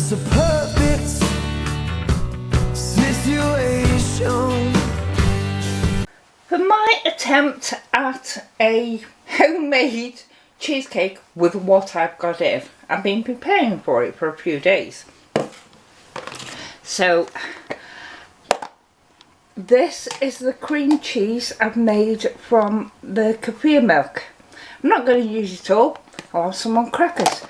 just a perfect situation. For my attempt at a homemade cheesecake with what I've got in, I've been preparing for it for a few days. So this is the cream cheese I've made from the kefir milk. I'm not going to use it all. I'll have some on crackers.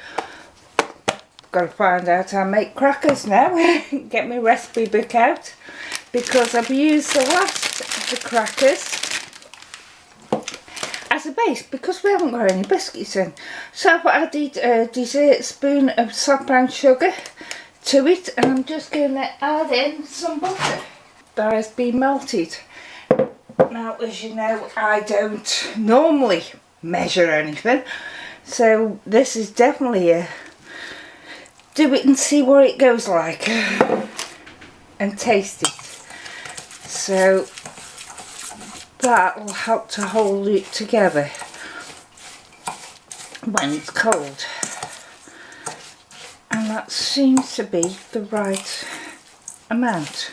Got to find out how to make crackers now. Get my recipe book out, because I've used the last of the crackers as a base because we haven't got any biscuits in. So I've added a dessert spoon of soft brown sugar to it, and I'm just going to add in some butter that has been melted. Now, as you know, I don't normally measure anything, so this is definitely a do it and see what it goes like and taste it. So that will help to hold it together when it's cold, and that seems to be the right amount.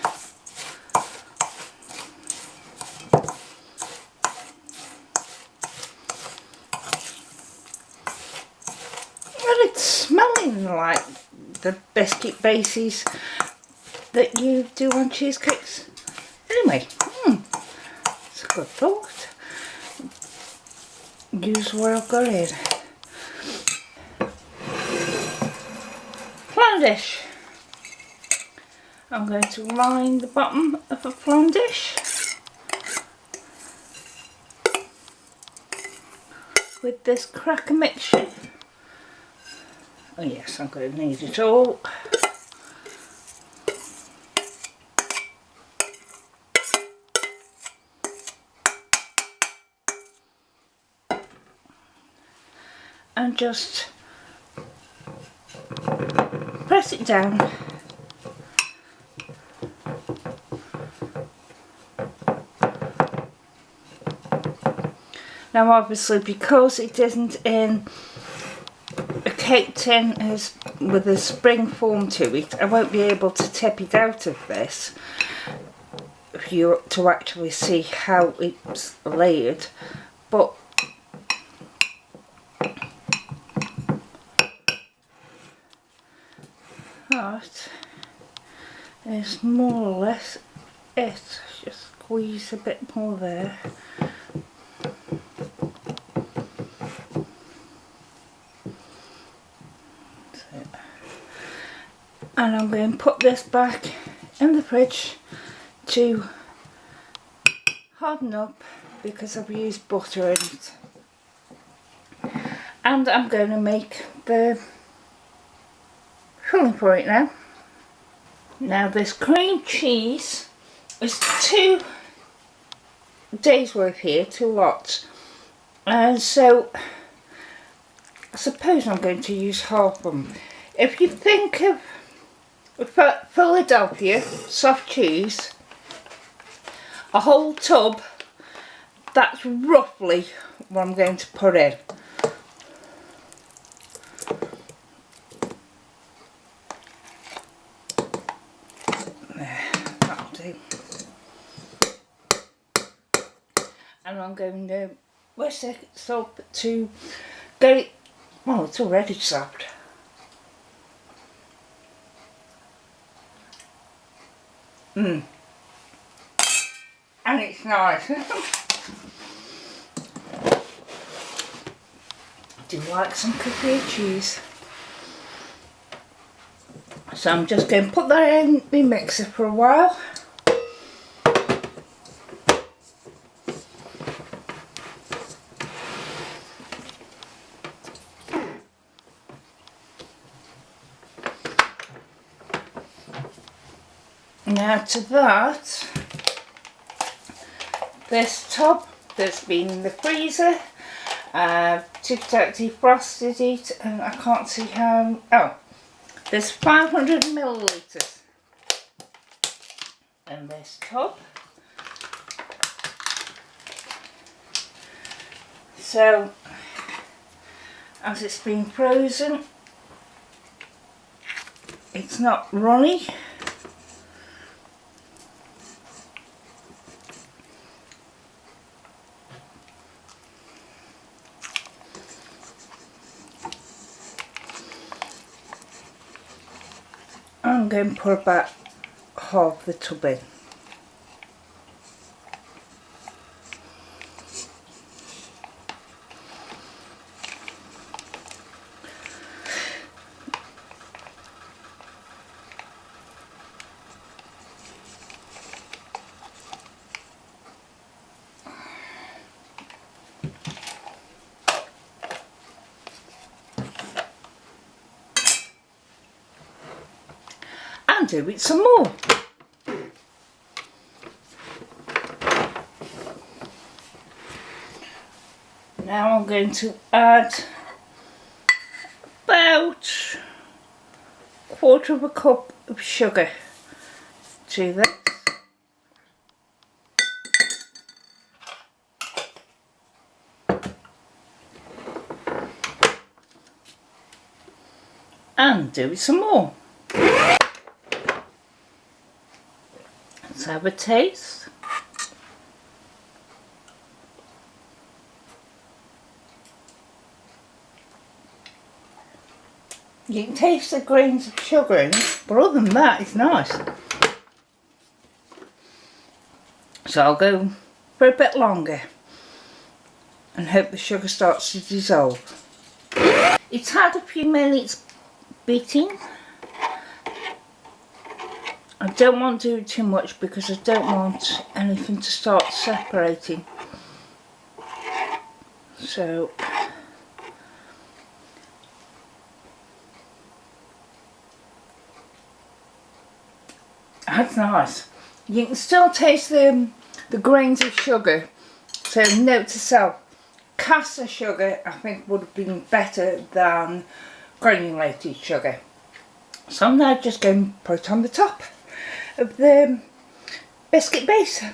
Well, it's smelling like the biscuit bases that you do on cheesecakes. Anyway, it's a good thought. Use what I've got in. Flan dish. I'm going to line the bottom of a flan dish with this cracker mixture. Oh yes, I'm going to need it all. And just press it down. Now obviously, because it isn't in a cake tin as with a spring form to it, I won't be able to tip it out of this for you to actually see how it's layered, but that is more or less it. Just squeeze a bit more there. And I'm going to put this back in the fridge to harden up because I've used butter in it. And I'm going to make the filling for it now. Now this cream cheese is 2 days worth here, 2 lots. And so I suppose I'm going to use half of them. If you think of Philadelphia soft cheese, a whole tub, that's roughly what I'm going to put in. There, that'll do. And I'm going to whisk it up to get it, well, it's already soft. And it's nice. Do you like some kefir cheese? So I'm just going to put that in the mixer for a while. Now to that, this tub that's been in the freezer, took it out, defrosted it, and I can't see how, oh, there's 500 millilitres in this tub. So, as it's been frozen, it's not runny. I'm going to put about half the tub in. And do it some more. Now I'm going to add about 1/4 cup of sugar to this. And do it some more. Let's have a taste. You can taste the grains of sugar in it, but other than that, it's nice. So I'll go for a bit longer and hope the sugar starts to dissolve. It's had a few minutes beating. I don't want to do too much because I don't want anything to start separating. So that's nice. You can still taste the grains of sugar. So note to self, caster sugar I think would have been better than granulated sugar. So I'm now just going to put it on the top of the biscuit base.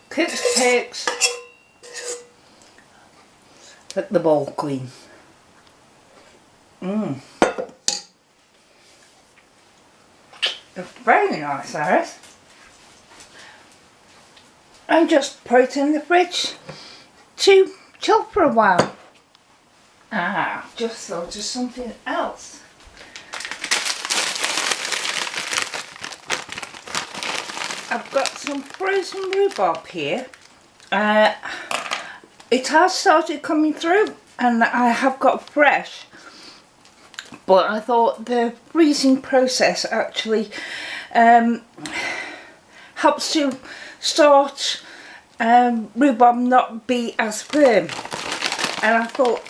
Cooks cakes, let the bowl clean. They're very nice, Iris. And just put it in the fridge to chill for a while. Just thought of something else. I've got some frozen rhubarb here. It has started coming through and I have got fresh, but I thought the freezing process actually helps to start rhubarb not be as firm, and I thought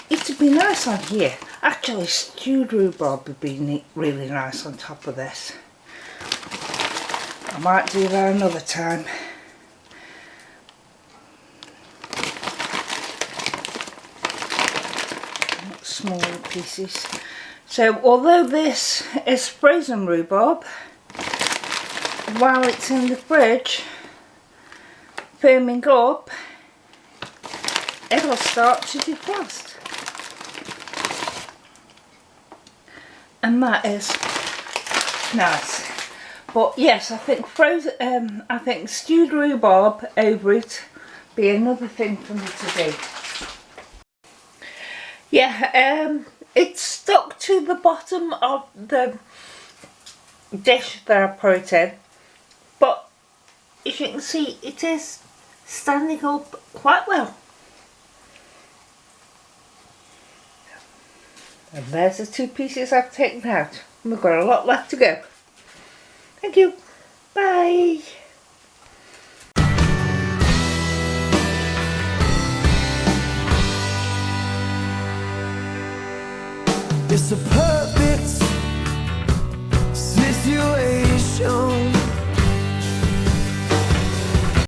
it would be nice on here. Actually, stewed rhubarb would be really nice on top of this. I might do that another time. Smaller pieces. So although this is frozen rhubarb, while it's in the fridge firming up, it'll start to defrost. And that is nice. But yes, I think frozen, I think stewed rhubarb over it be another thing for me to do. Yeah, it's stuck to the bottom of the dish that I put it in, but as you can see, it is standing up quite well. And there's the 2 pieces I've taken out. We've got a lot left to go. Thank you. Bye. It's a perfect